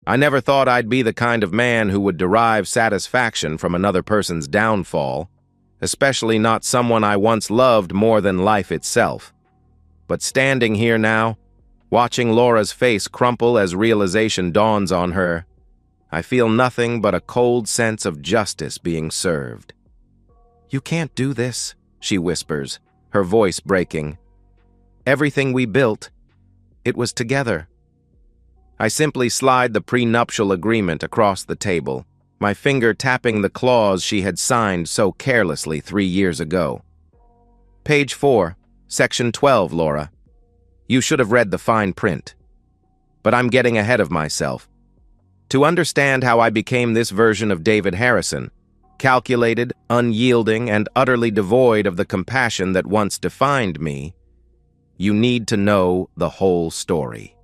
I never thought I'd be the kind of man who would derive satisfaction from another person's downfall, especially not someone I once loved more than life itself. But standing here now, watching Laura's face crumple as realization dawns on her, I feel nothing but a cold sense of justice being served. "You can't do this," she whispers, her voice breaking. "Everything we built, it was together." I simply slide the prenuptial agreement across the table, my finger tapping the clause she had signed so carelessly 3 years ago. "Page 4, Section 12, Laura. You should have read the fine print. But I'm getting ahead of myself. To understand how I became this version of David Harrison, calculated, unyielding, and utterly devoid of the compassion that once defined me, you need to know the whole story.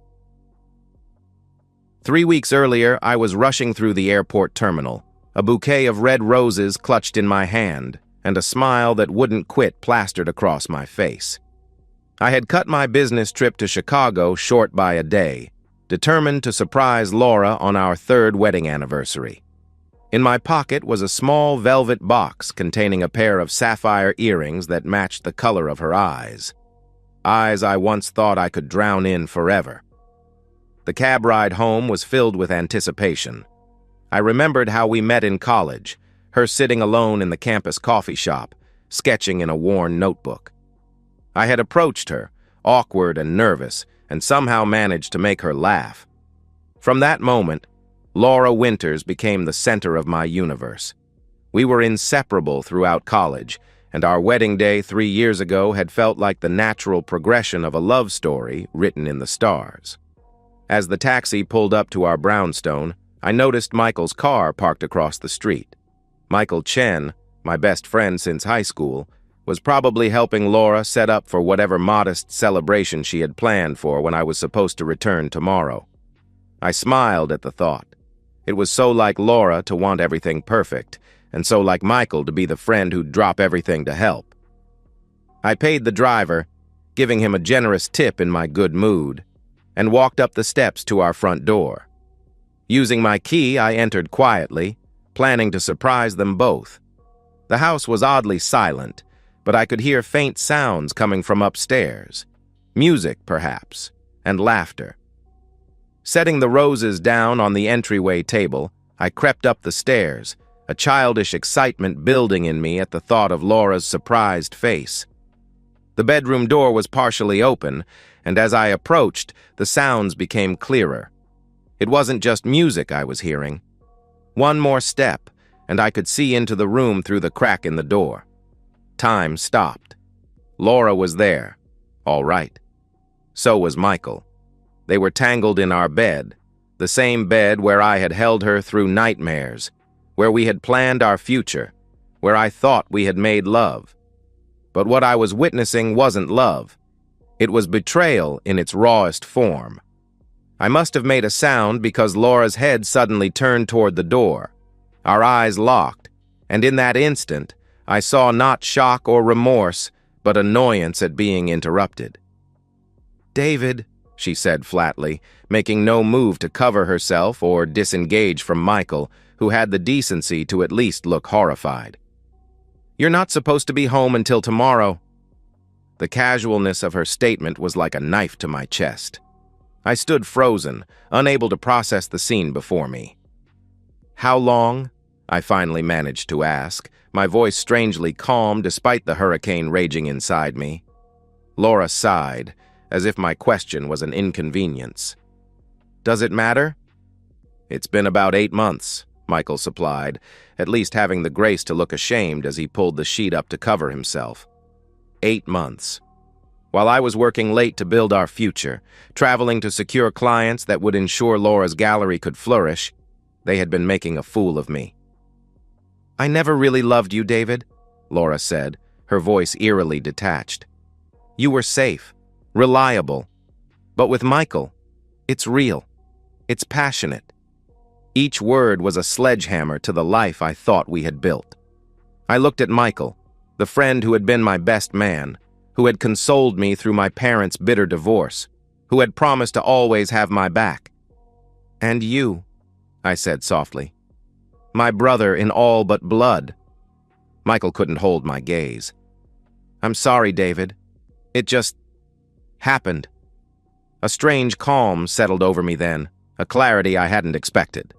3 weeks earlier, I was rushing through the airport terminal, a bouquet of red roses clutched in my hand, and a smile that wouldn't quit plastered across my face. I had cut my business trip to Chicago short by a day, determined to surprise Laura on our 3rd wedding anniversary. In my pocket was a small velvet box containing a pair of sapphire earrings that matched the color of her eyes. Eyes I once thought I could drown in forever. The cab ride home was filled with anticipation. I remembered how we met in college, her sitting alone in the campus coffee shop, sketching in a worn notebook. I had approached her, awkward and nervous, and somehow managed to make her laugh. From that moment, Laura Winters became the center of my universe. We were inseparable throughout college, and our wedding day 3 years ago had felt like the natural progression of a love story written in the stars. As the taxi pulled up to our brownstone, I noticed Michael's car parked across the street. Michael Chen, my best friend since high school, was probably helping Laura set up for whatever modest celebration she had planned for when I was supposed to return tomorrow. I smiled at the thought. It was so like Laura to want everything perfect, and so like Michael to be the friend who'd drop everything to help. I paid the driver, giving him a generous tip in my good mood, and walked up the steps to our front door. Using my key, I entered quietly, planning to surprise them both. The house was oddly silent, but I could hear faint sounds coming from upstairs. Music, perhaps, and laughter. Setting the roses down on the entryway table, I crept up the stairs, a childish excitement building in me at the thought of Laura's surprised face. The bedroom door was partially open, and as I approached, the sounds became clearer. It wasn't just music I was hearing. One more step, and I could see into the room through the crack in the door. Time stopped. Laura was there, all right. So was Michael. They were tangled in our bed, the same bed where I had held her through nightmares, where we had planned our future, where I thought we had made love. But what I was witnessing wasn't love. It was betrayal in its rawest form. I must have made a sound because Laura's head suddenly turned toward the door. Our eyes locked, and in that instant, I saw not shock or remorse, but annoyance at being interrupted. "David," she said flatly, making no move to cover herself or disengage from Michael, who had the decency to at least look horrified. "You're not supposed to be home until tomorrow." The casualness of her statement was like a knife to my chest. I stood frozen, unable to process the scene before me. "How long?" I finally managed to ask, my voice strangely calm despite the hurricane raging inside me. Laura sighed, as if my question was an inconvenience. "Does it matter?" "It's been about 8 months," Michael supplied, at least having the grace to look ashamed as he pulled the sheet up to cover himself. 8 months. While I was working late to build our future, traveling to secure clients that would ensure Laura's gallery could flourish, they had been making a fool of me. "I never really loved you, David," Laura said, her voice eerily detached. "You were safe, reliable. But with Michael, it's real. It's passionate." Each word was a sledgehammer to the life I thought we had built. I looked at Michael, the friend who had been my best man, who had consoled me through my parents' bitter divorce, who had promised to always have my back. "And you," I said softly. My brother in all but blood. Michael couldn't hold my gaze. I'm sorry, David. It just happened. A strange calm settled over me then, a clarity I hadn't expected.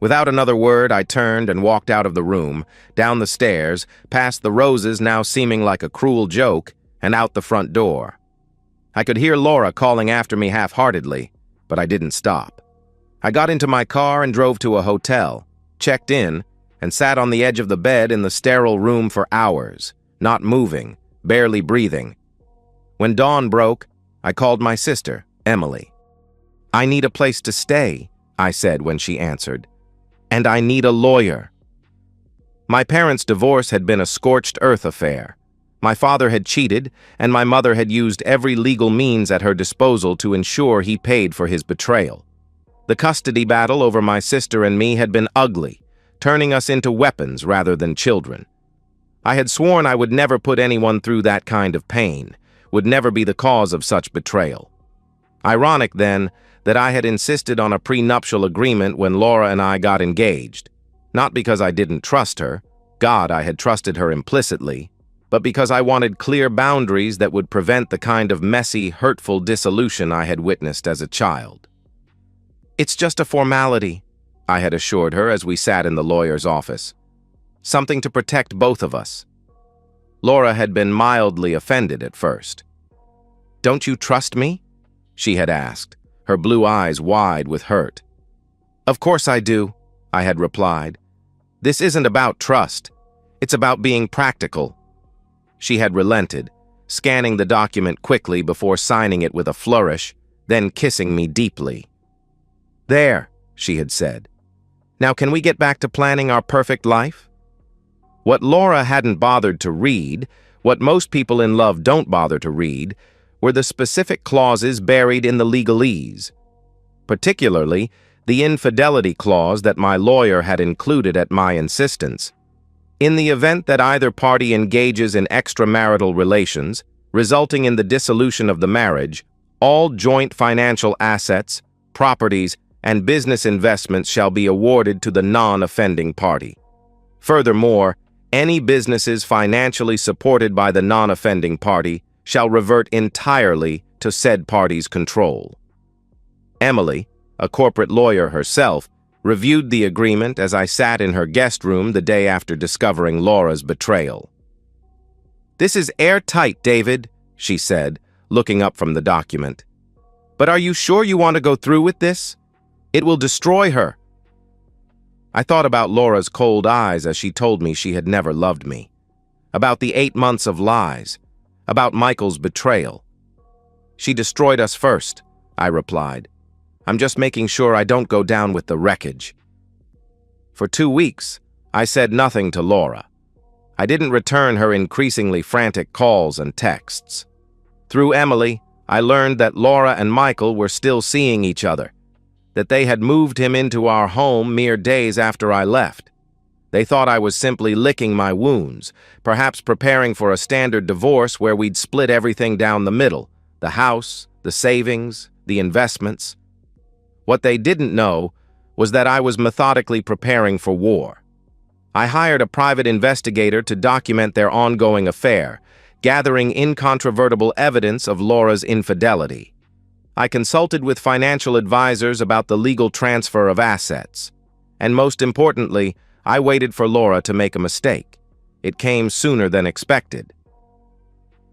Without another word, I turned and walked out of the room, down the stairs, past the roses now seeming like a cruel joke, and out the front door. I could hear Laura calling after me half-heartedly, but I didn't stop. I got into my car and drove to a hotel, checked in, and sat on the edge of the bed in the sterile room for hours, not moving, barely breathing. When dawn broke, I called my sister, Emily. I need a place to stay, I said when she answered. And I need a lawyer. My parents' divorce had been a scorched earth affair. My father had cheated, and my mother had used every legal means at her disposal to ensure he paid for his betrayal. The custody battle over my sister and me had been ugly, turning us into weapons rather than children. I had sworn I would never put anyone through that kind of pain, would never be the cause of such betrayal. Ironic, then, that I had insisted on a prenuptial agreement when Laura and I got engaged, not because I didn't trust her, God, I had trusted her implicitly, but because I wanted clear boundaries that would prevent the kind of messy, hurtful dissolution I had witnessed as a child. It's just a formality, I had assured her as we sat in the lawyer's office. Something to protect both of us. Laura had been mildly offended at first. Don't you trust me? She had asked, her blue eyes wide with hurt. Of course I do, I had replied. This isn't about trust. It's about being practical. She had relented, scanning the document quickly before signing it with a flourish, then kissing me deeply. There, she had said. Now can we get back to planning our perfect life? What Laura hadn't bothered to read, what most people in love don't bother to read, were the specific clauses buried in the legalese, particularly the infidelity clause that my lawyer had included at my insistence. In the event that either party engages in extramarital relations, resulting in the dissolution of the marriage, all joint financial assets, properties, and business investments shall be awarded to the non-offending party. Furthermore, any businesses financially supported by the non-offending party shall revert entirely to said party's control. Emily, a corporate lawyer herself, reviewed the agreement as I sat in her guest room the day after discovering Laura's betrayal. This is airtight, David, she said, looking up from the document. But are you sure you want to go through with this? It will destroy her. I thought about Laura's cold eyes as she told me she had never loved me, about the 8 months of lies, about Michael's betrayal. She destroyed us first, I replied. I'm just making sure I don't go down with the wreckage. For 2 weeks, I said nothing to Laura. I didn't return her increasingly frantic calls and texts. Through Emily, I learned that Laura and Michael were still seeing each other, that they had moved him into our home mere days after I left. They thought I was simply licking my wounds, perhaps preparing for a standard divorce where we'd split everything down the middle, the house, the savings, the investments. What they didn't know was that I was methodically preparing for war. I hired a private investigator to document their ongoing affair, gathering incontrovertible evidence of Laura's infidelity. I consulted with financial advisors about the legal transfer of assets. And most importantly, I waited for Laura to make a mistake. It came sooner than expected.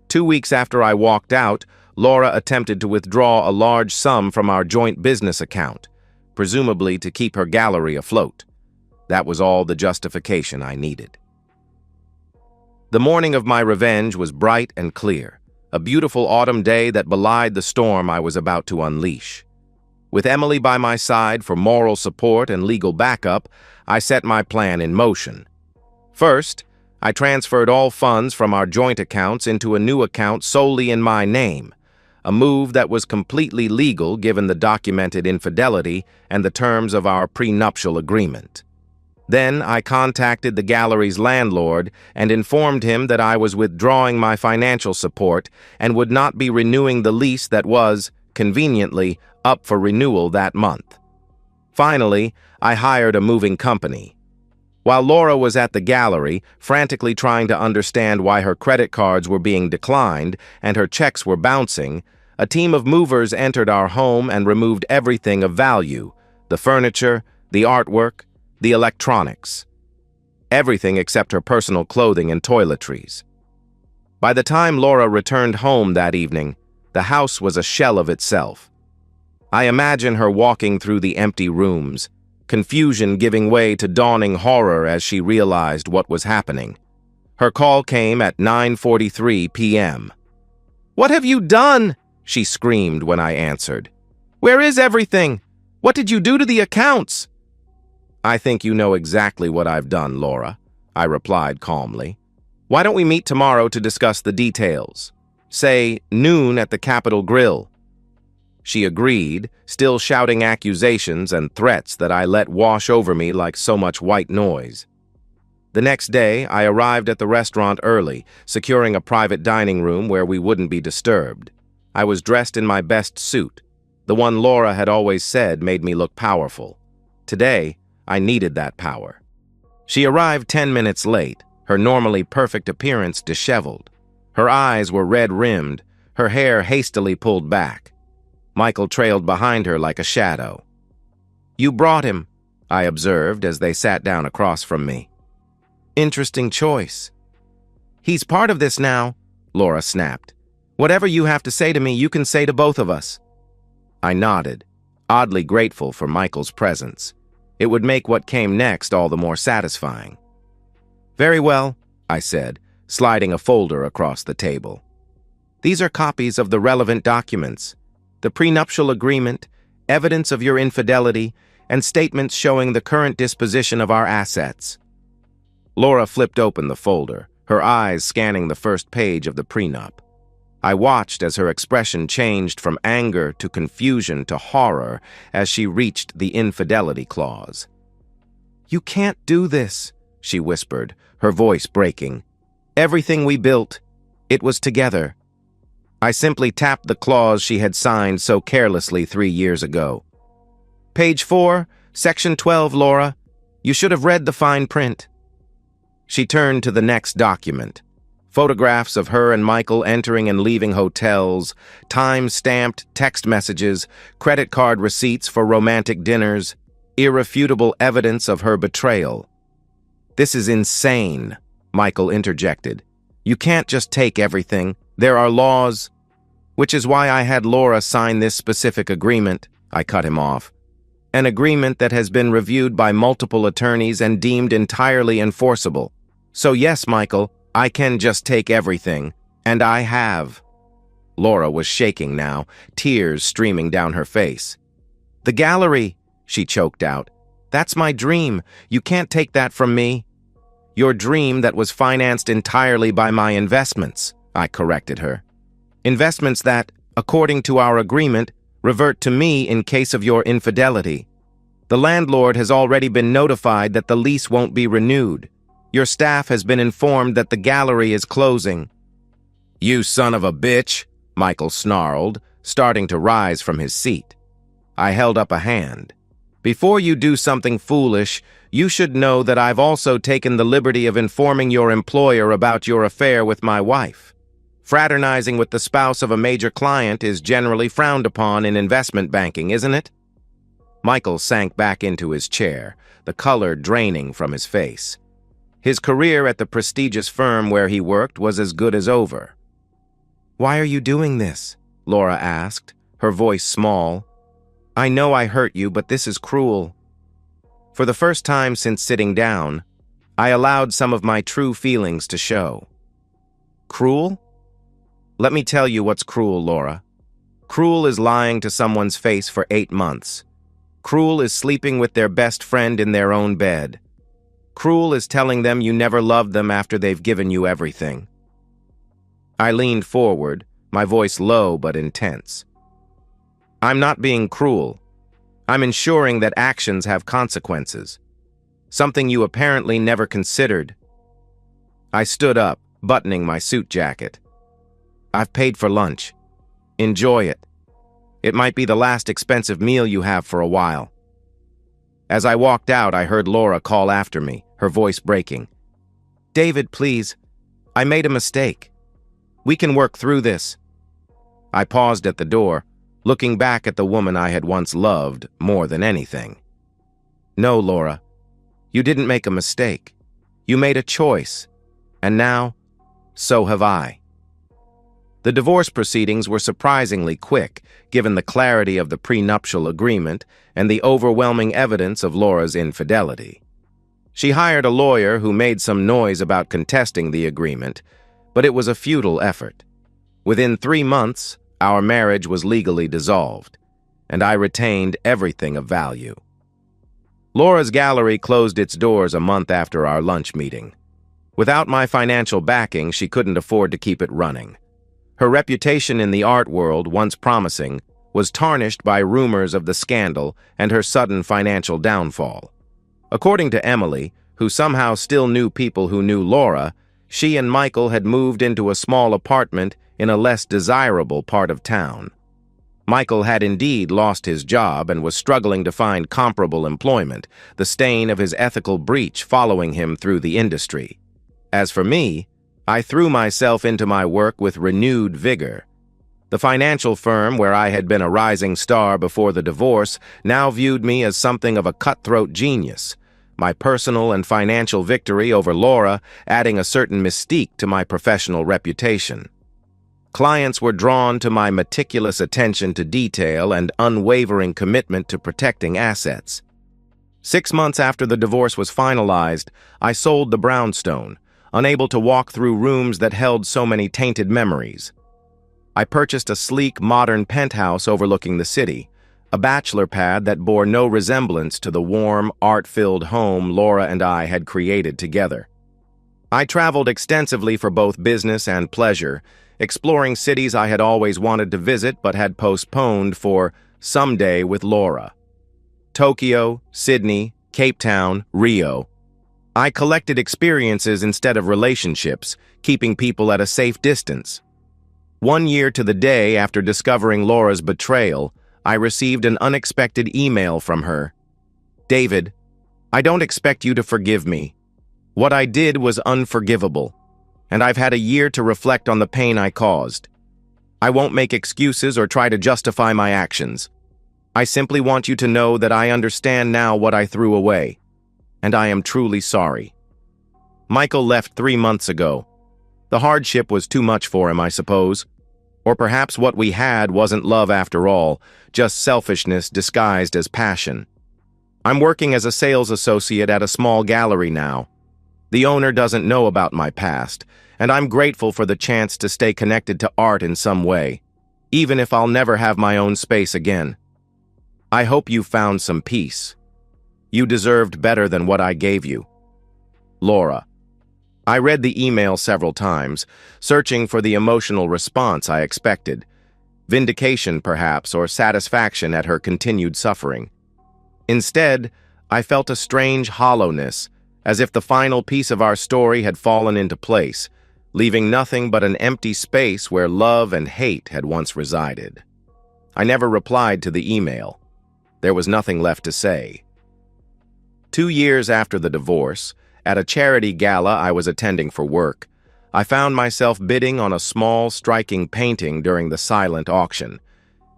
2 weeks after I walked out, Laura attempted to withdraw a large sum from our joint business account, presumably to keep her gallery afloat. That was all the justification I needed. The morning of my revenge was bright and clear, a beautiful autumn day that belied the storm I was about to unleash. With Emily by my side for moral support and legal backup, I set my plan in motion. First, I transferred all funds from our joint accounts into a new account solely in my name, a move that was completely legal given the documented infidelity and the terms of our prenuptial agreement. Then I contacted the gallery's landlord and informed him that I was withdrawing my financial support and would not be renewing the lease that was, conveniently, up for renewal that month. Finally, I hired a moving company. While Laura was at the gallery, frantically trying to understand why her credit cards were being declined and her checks were bouncing, a team of movers entered our home and removed everything of value: the furniture, the artwork, the electronics. Everything except her personal clothing and toiletries. By the time Laura returned home that evening, the house was a shell of itself. I imagine her walking through the empty rooms, confusion giving way to dawning horror as she realized what was happening. Her call came at 9:43 p.m. "What have you done?" she screamed when I answered. "Where is everything? What did you do to the accounts?" "I think you know exactly what I've done, Laura," I replied calmly. "Why don't we meet tomorrow to discuss the details? Say, noon at the Capitol Grill." She agreed, still shouting accusations and threats that I let wash over me like so much white noise. The next day, I arrived at the restaurant early, securing a private dining room where we wouldn't be disturbed. I was dressed in my best suit, the one Laura had always said made me look powerful. Today, I needed that power. She arrived 10 minutes late, her normally perfect appearance disheveled. Her eyes were red-rimmed, her hair hastily pulled back. Michael trailed behind her like a shadow. "You brought him," I observed as they sat down across from me. "Interesting choice." "He's part of this now," Laura snapped. "Whatever you have to say to me, you can say to both of us." I nodded, oddly grateful for Michael's presence. It would make what came next all the more satisfying. "Very well," I said, sliding a folder across the table. "These are copies of the relevant documents: the prenuptial agreement, evidence of your infidelity, and statements showing the current disposition of our assets." Laura flipped open the folder, her eyes scanning the first page of the prenup. I watched as her expression changed from anger to confusion to horror as she reached the infidelity clause. "You can't do this," she whispered, her voice breaking. "Everything we built, it was together." I simply tapped the clause she had signed so carelessly 3 years ago. "Page 4, Section 12, Laura. You should have read the fine print." She turned to the next document. Photographs of her and Michael entering and leaving hotels, time-stamped text messages, credit card receipts for romantic dinners, irrefutable evidence of her betrayal. "This is insane," Michael interjected. "You can't just take everything. There are laws." "Which is why I had Laura sign this specific agreement," I cut him off. "An agreement that has been reviewed by multiple attorneys and deemed entirely enforceable. So yes, Michael, I can just take everything, and I have." Laura was shaking now, tears streaming down her face. "The gallery," she choked out. "That's my dream. You can't take that from me." "Your dream that was financed entirely by my investments," I corrected her. "Investments that, according to our agreement, revert to me in case of your infidelity. The landlord has already been notified that the lease won't be renewed. Your staff has been informed that the gallery is closing." "You son of a bitch," Michael snarled, starting to rise from his seat. I held up a hand. "Before you do something foolish, you should know that I've also taken the liberty of informing your employer about your affair with my wife. Fraternizing with the spouse of a major client is generally frowned upon in investment banking, isn't it?" Michael sank back into his chair, the color draining from his face. His career at the prestigious firm where he worked was as good as over. "Why are you doing this?" Laura asked, her voice small. "I know I hurt you, but this is cruel." For the first time since sitting down, I allowed some of my true feelings to show. "Cruel? Let me tell you what's cruel, Laura. Cruel is lying to someone's face for 8 months. Cruel is sleeping with their best friend in their own bed. Cruel is telling them you never loved them after they've given you everything." I leaned forward, my voice low but intense. "I'm not being cruel. I'm ensuring that actions have consequences. Something you apparently never considered." I stood up, buttoning my suit jacket. "I've paid for lunch. Enjoy it. It might be the last expensive meal you have for a while." As I walked out, I heard Laura call after me, her voice breaking. "David, please. I made a mistake. We can work through this." I paused at the door, looking back at the woman I had once loved more than anything. "No, Laura. You didn't make a mistake. You made a choice. And now, so have I." The divorce proceedings were surprisingly quick, given the clarity of the prenuptial agreement and the overwhelming evidence of Laura's infidelity. She hired a lawyer who made some noise about contesting the agreement, but it was a futile effort. Within 3 months, our marriage was legally dissolved, and I retained everything of value. Laura's gallery closed its doors a month after our lunch meeting. Without my financial backing, she couldn't afford to keep it running. Her reputation in the art world, once promising, was tarnished by rumors of the scandal and her sudden financial downfall. According to Emily, who somehow still knew people who knew Laura, she and Michael had moved into a small apartment in a less desirable part of town. Michael had indeed lost his job and was struggling to find comparable employment, the stain of his ethical breach following him through the industry. As for me, I threw myself into my work with renewed vigor. The financial firm where I had been a rising star before the divorce now viewed me as something of a cutthroat genius, my personal and financial victory over Laura adding a certain mystique to my professional reputation. Clients were drawn to my meticulous attention to detail and unwavering commitment to protecting assets. 6 months after the divorce was finalized, I sold the brownstone, unable to walk through rooms that held so many tainted memories. I purchased a sleek, modern penthouse overlooking the city, a bachelor pad that bore no resemblance to the warm, art-filled home Laura and I had created together. I traveled extensively for both business and pleasure, exploring cities I had always wanted to visit but had postponed for someday with Laura. Tokyo, Sydney, Cape Town, Rio. I collected experiences instead of relationships, keeping people at a safe distance. 1 year to the day after discovering Laura's betrayal, I received an unexpected email from her. "David, I don't expect you to forgive me. What I did was unforgivable, and I've had a year to reflect on the pain I caused. I won't make excuses or try to justify my actions. I simply want you to know that I understand now what I threw away, and I am truly sorry." Michael left 3 months ago. The hardship was too much for him, I suppose. Or perhaps what we had wasn't love after all, just selfishness disguised as passion. I'm working as a sales associate at a small gallery now. The owner doesn't know about my past, and I'm grateful for the chance to stay connected to art in some way, even if I'll never have my own space again. I hope you found some peace. You deserved better than what I gave you. Laura. I read the email several times, searching for the emotional response I expected. Vindication, perhaps, or satisfaction at her continued suffering. Instead, I felt a strange hollowness, as if the final piece of our story had fallen into place, leaving nothing but an empty space where love and hate had once resided. I never replied to the email. There was nothing left to say. 2 years after the divorce, at a charity gala I was attending for work, I found myself bidding on a small, striking painting during the silent auction.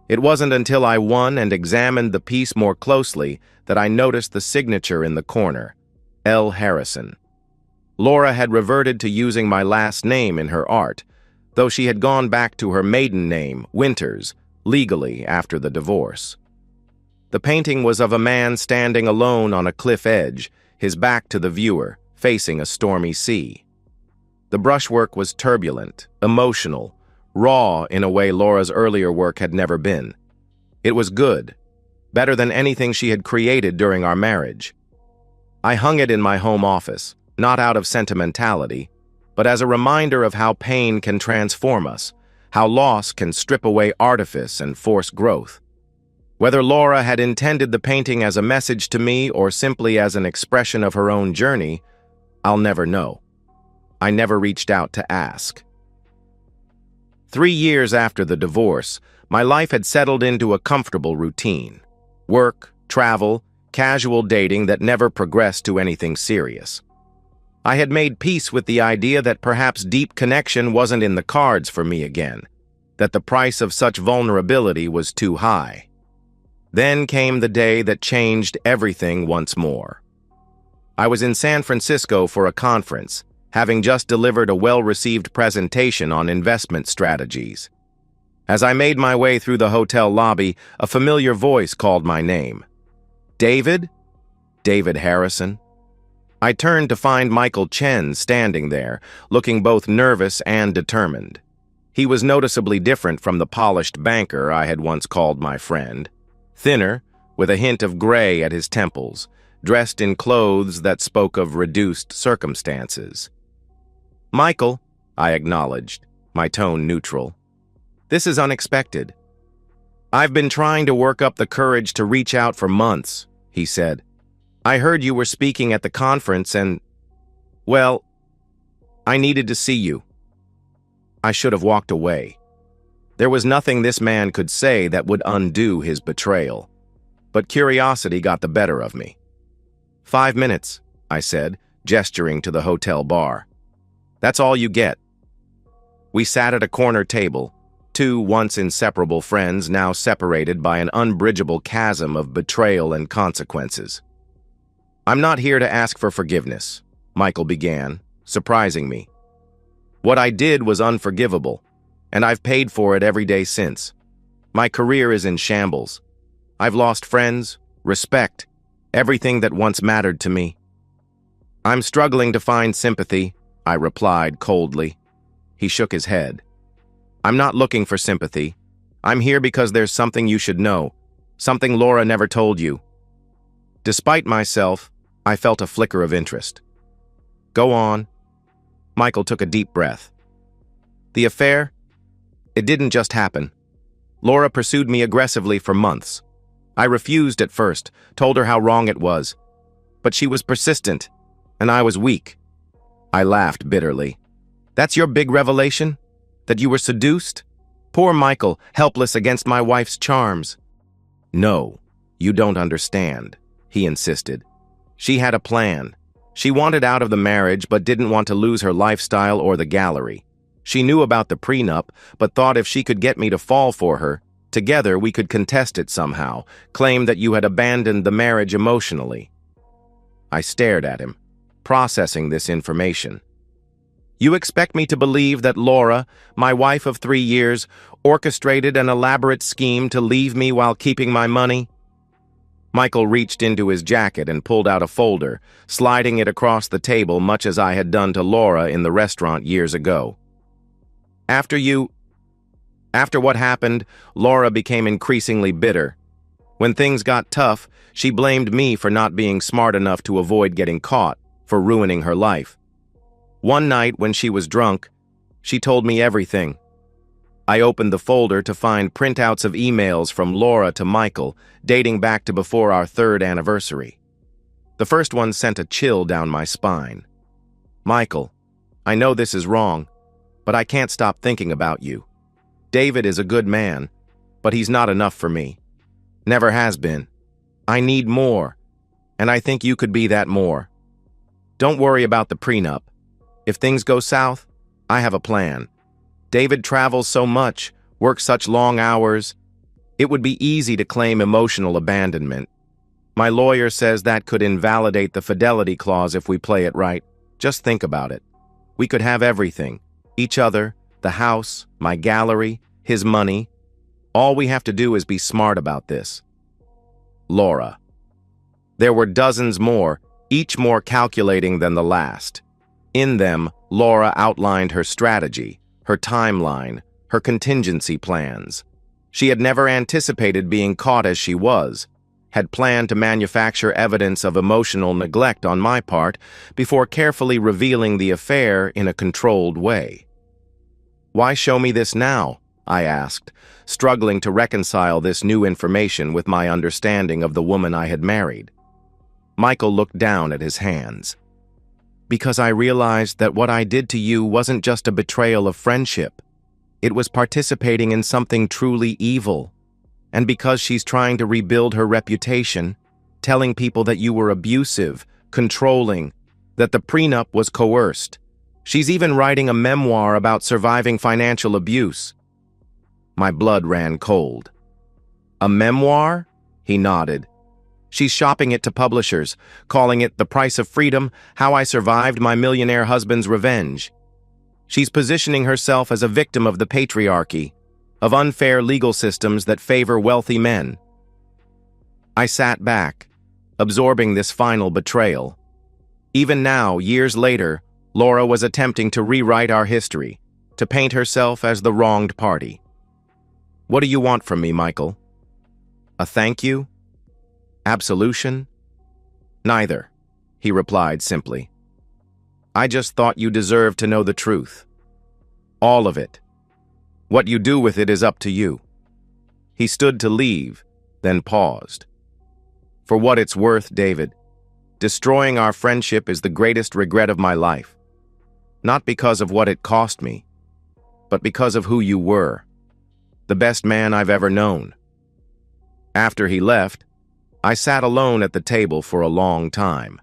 It wasn't until I won and examined the piece more closely that I noticed the signature in the corner, L. Harrison. Laura had reverted to using my last name in her art, though she had gone back to her maiden name, Winters, legally after the divorce. The painting was of a man standing alone on a cliff edge, his back to the viewer, facing a stormy sea. The brushwork was turbulent, emotional, raw in a way Laura's earlier work had never been. It was good, better than anything she had created during our marriage. I hung it in my home office, not out of sentimentality, but as a reminder of how pain can transform us, how loss can strip away artifice and force growth. Whether Laura had intended the painting as a message to me or simply as an expression of her own journey, I'll never know. I never reached out to ask. 3 years after the divorce, my life had settled into a comfortable routine. Work, travel, casual dating that never progressed to anything serious. I had made peace with the idea that perhaps deep connection wasn't in the cards for me again, that the price of such vulnerability was too high. Then came the day that changed everything once more. I was in San Francisco for a conference, having just delivered a well-received presentation on investment strategies. As I made my way through the hotel lobby, a familiar voice called my name. David? David Harrison? I turned to find Michael Chen standing there, looking both nervous and determined. He was noticeably different from the polished banker I had once called my friend. Thinner, with a hint of gray at his temples, dressed in clothes that spoke of reduced circumstances. "Michael," I acknowledged, my tone neutral. "This is unexpected." "I've been trying to work up the courage to reach out for months," he said. "I heard you were speaking at the conference and, well, I needed to see you." I should have walked away. There was nothing this man could say that would undo his betrayal. But curiosity got the better of me. 5 minutes, I said, gesturing to the hotel bar. "That's all you get." We sat at a corner table, two once inseparable friends now separated by an unbridgeable chasm of betrayal and consequences. "I'm not here to ask for forgiveness," Michael began, surprising me. "What I did was unforgivable, and I've paid for it every day since. My career is in shambles. I've lost friends, respect, everything that once mattered to me." "I'm struggling to find sympathy," I replied coldly. He shook his head. "I'm not looking for sympathy. I'm here because there's something you should know, something Laura never told you." Despite myself, I felt a flicker of interest. "Go on." Michael took a deep breath. "The affair? It didn't just happen. Laura pursued me aggressively for months. I refused at first, told her how wrong it was. But she was persistent, and I was weak." I laughed bitterly. "That's your big revelation? That you were seduced? Poor Michael, helpless against my wife's charms." "No, you don't understand," he insisted. "She had a plan. She wanted out of the marriage but didn't want to lose her lifestyle or the gallery. She knew about the prenup, but thought if she could get me to fall for her, together we could contest it somehow, claim that you had abandoned the marriage emotionally." I stared at him, processing this information. "You expect me to believe that Laura, my wife of 3 years, orchestrated an elaborate scheme to leave me while keeping my money?" Michael reached into his jacket and pulled out a folder, sliding it across the table much as I had done to Laura in the restaurant years ago. After what happened, Laura became increasingly bitter. When things got tough, she blamed me for not being smart enough to avoid getting caught, for ruining her life. One night when she was drunk, she told me everything. I opened the folder to find printouts of emails from Laura to Michael, dating back to before our 3rd anniversary. The first one sent a chill down my spine. "Michael, I know this is wrong, but I can't stop thinking about you. David is a good man, but he's not enough for me. Never has been. I need more, and I think you could be that more. Don't worry about the prenup. If things go south, I have a plan. David travels so much, works such long hours. It would be easy to claim emotional abandonment. My lawyer says that could invalidate the fidelity clause if we play it right. Just think about it. We could have everything. Each other, the house, my gallery, his money. All we have to do is be smart about this." Laura. There were dozens more, each more calculating than the last. In them, Laura outlined her strategy, her timeline, her contingency plans. She had never anticipated being caught as she was, had planned to manufacture evidence of emotional neglect on my part before carefully revealing the affair in a controlled way. "Why show me this now?" I asked, struggling to reconcile this new information with my understanding of the woman I had married. Michael looked down at his hands. "Because I realized that what I did to you wasn't just a betrayal of friendship. It was participating in something truly evil. And because she's trying to rebuild her reputation, telling people that you were abusive, controlling, that the prenup was coerced. She's even writing a memoir about surviving financial abuse. My blood ran cold. A memoir? He nodded. She's shopping it to publishers, calling it The Price of Freedom, How I Survived My Millionaire Husband's Revenge. She's positioning herself as a victim of the patriarchy, of unfair legal systems that favor wealthy men. I sat back, absorbing this final betrayal. Even now, years later, Laura was attempting to rewrite our history, to paint herself as the wronged party. What do you want from me, Michael? A thank you? Absolution? Neither, he replied simply. I just thought you deserved to know the truth. All of it. What you do with it is up to you. He stood to leave, then paused. For what it's worth, David, destroying our friendship is the greatest regret of my life. Not because of what it cost me, but because of who you were. The best man I've ever known. After he left, I sat alone at the table for a long time,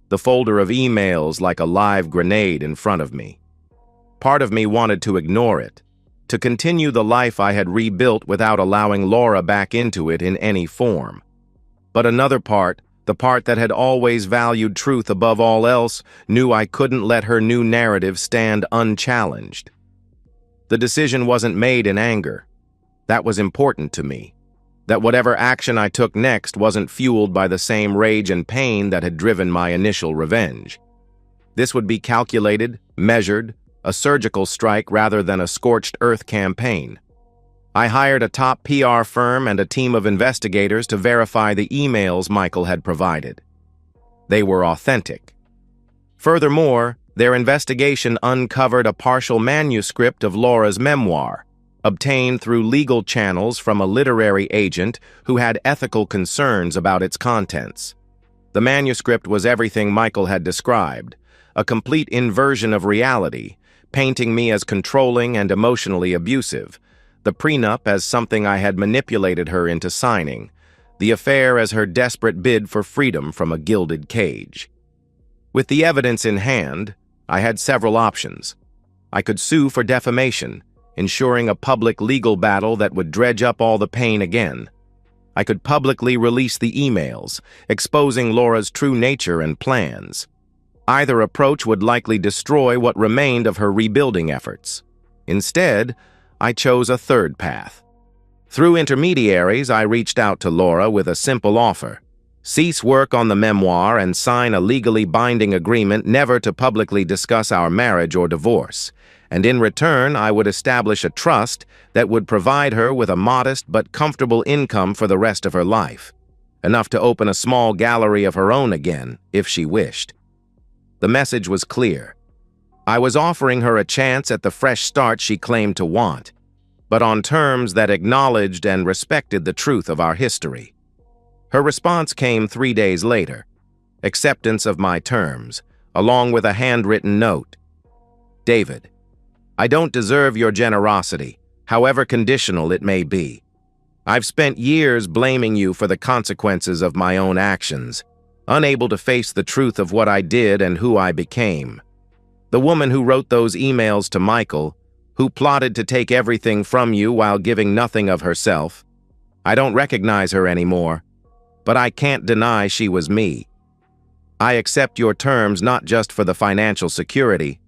the folder of emails like a live grenade in front of me. Part of me wanted to ignore it, to continue the life I had rebuilt without allowing Laura back into it in any form. But another part, the part that had always valued truth above all else, knew I couldn't let her new narrative stand unchallenged. The decision wasn't made in anger. That was important to me. That whatever action I took next wasn't fueled by the same rage and pain that had driven my initial revenge. This would be calculated, measured, a surgical strike rather than a scorched earth campaign. I hired a top PR firm and a team of investigators to verify the emails Michael had provided. They were authentic. Furthermore, their investigation uncovered a partial manuscript of Laura's memoir, obtained through legal channels from a literary agent who had ethical concerns about its contents. The manuscript was everything Michael had described, a complete inversion of reality, painting me as controlling and emotionally abusive, the prenup as something I had manipulated her into signing, the affair as her desperate bid for freedom from a gilded cage. With the evidence in hand, I had several options. I could sue for defamation, ensuring a public legal battle that would dredge up all the pain again. I could publicly release the emails, exposing Laura's true nature and plans. Either approach would likely destroy what remained of her rebuilding efforts. Instead, I chose a third path. Through intermediaries, I reached out to Laura with a simple offer: cease work on the memoir and sign a legally binding agreement never to publicly discuss our marriage or divorce. And in return, I would establish a trust that would provide her with a modest but comfortable income for the rest of her life, enough to open a small gallery of her own again, if she wished. The message was clear. I was offering her a chance at the fresh start she claimed to want, but on terms that acknowledged and respected the truth of our history. Her response came 3 days later, acceptance of my terms, along with a handwritten note. David, I don't deserve your generosity, however conditional it may be. I've spent years blaming you for the consequences of my own actions, unable to face the truth of what I did and who I became. The woman who wrote those emails to Michael, who plotted to take everything from you while giving nothing of herself. I don't recognize her anymore, but I can't deny she was me. I accept your terms not just for the financial security,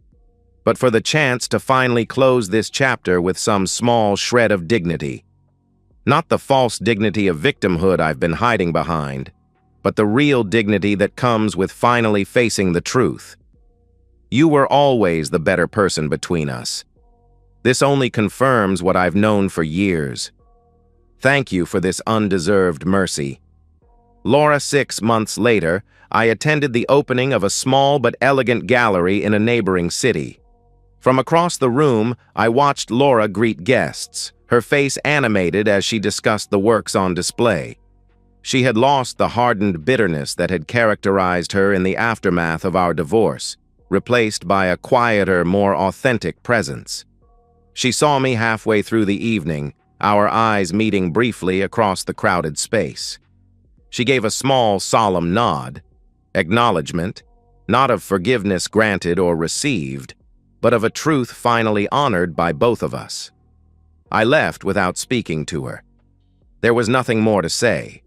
but for the chance to finally close this chapter with some small shred of dignity. Not the false dignity of victimhood I've been hiding behind, but the real dignity that comes with finally facing the truth. You were always the better person between us. This only confirms what I've known for years. Thank you for this undeserved mercy. Laura, 6 months later, I attended the opening of a small but elegant gallery in a neighboring city. From across the room, I watched Laura greet guests, her face animated as she discussed the works on display. She had lost the hardened bitterness that had characterized her in the aftermath of our divorce, replaced by a quieter, more authentic presence. She saw me halfway through the evening, our eyes meeting briefly across the crowded space. She gave a small, solemn nod, acknowledgement, not of forgiveness granted or received, but of a truth finally honored by both of us. I left without speaking to her. There was nothing more to say.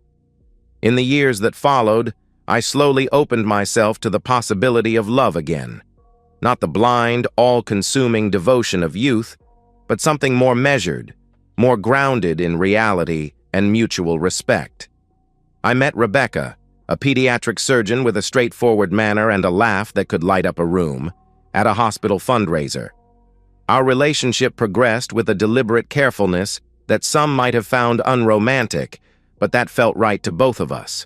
In the years that followed, I slowly opened myself to the possibility of love again. Not the blind, all-consuming devotion of youth, but something more measured, more grounded in reality and mutual respect. I met Rebecca, a pediatric surgeon with a straightforward manner and a laugh that could light up a room, at a hospital fundraiser. Our relationship progressed with a deliberate carefulness that some might have found unromantic, but that felt right to both of us.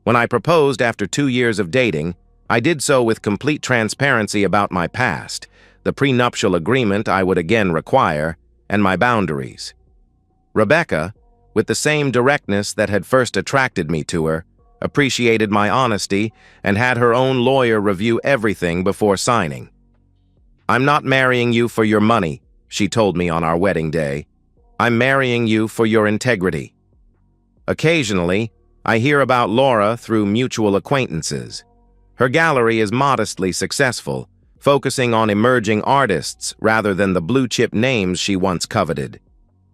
When I proposed after 2 years of dating, I did so with complete transparency about my past, the prenuptial agreement I would again require, and my boundaries. Rebecca, with the same directness that had first attracted me to her, appreciated my honesty and had her own lawyer review everything before signing. "I'm not marrying you for your money," she told me on our wedding day. "I'm marrying you for your integrity." Occasionally, I hear about Laura through mutual acquaintances. Her gallery is modestly successful, focusing on emerging artists rather than the blue-chip names she once coveted.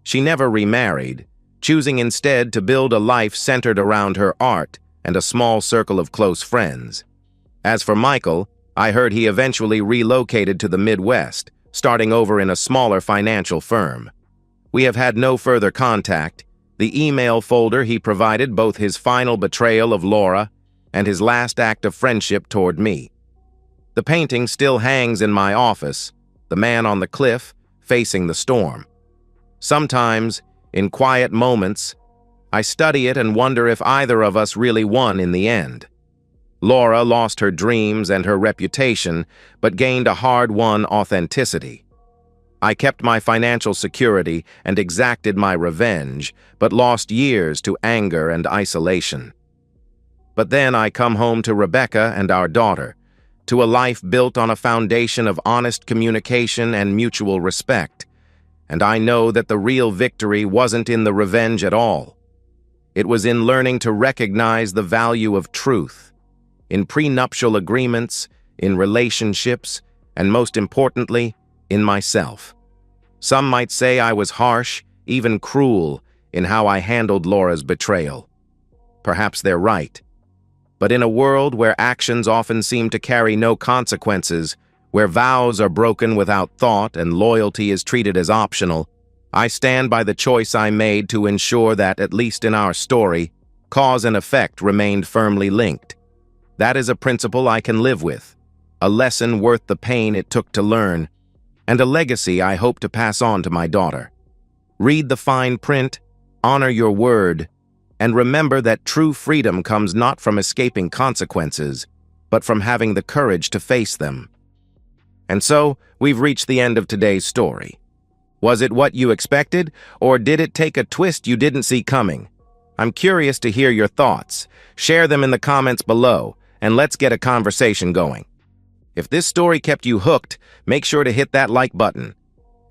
She never remarried, choosing instead to build a life centered around her art and a small circle of close friends. As for Michael, I heard he eventually relocated to the Midwest, starting over in a smaller financial firm. We have had no further contact. The email folder he provided both his final betrayal of Laura and his last act of friendship toward me. The painting still hangs in my office, the man on the cliff facing the storm. Sometimes, in quiet moments, I study it and wonder if either of us really won in the end. Laura lost her dreams and her reputation, but gained a hard-won authenticity. I kept my financial security and exacted my revenge, but lost years to anger and isolation. But then I come home to Rebecca and our daughter, to a life built on a foundation of honest communication and mutual respect, and I know that the real victory wasn't in the revenge at all. It was in learning to recognize the value of truth, in prenuptial agreements, in relationships, and most importantly, in myself. Some might say I was harsh, even cruel, in how I handled Laura's betrayal. Perhaps they're right. But in a world where actions often seem to carry no consequences, where vows are broken without thought and loyalty is treated as optional, I stand by the choice I made to ensure that, at least in our story, cause and effect remained firmly linked. That is a principle I can live with, a lesson worth the pain it took to learn, and a legacy I hope to pass on to my daughter. Read the fine print, honor your word, and remember that true freedom comes not from escaping consequences, but from having the courage to face them. And so, we've reached the end of today's story. Was it what you expected, or did it take a twist you didn't see coming? I'm curious to hear your thoughts. Share them in the comments below, and let's get a conversation going. If this story kept you hooked, make sure to hit that like button.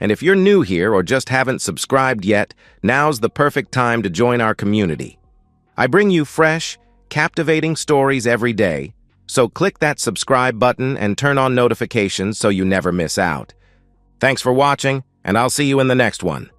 And if you're new here or just haven't subscribed yet, now's the perfect time to join our community. I bring you fresh, captivating stories every day, so click that subscribe button and turn on notifications so you never miss out. Thanks for watching, and I'll see you in the next one.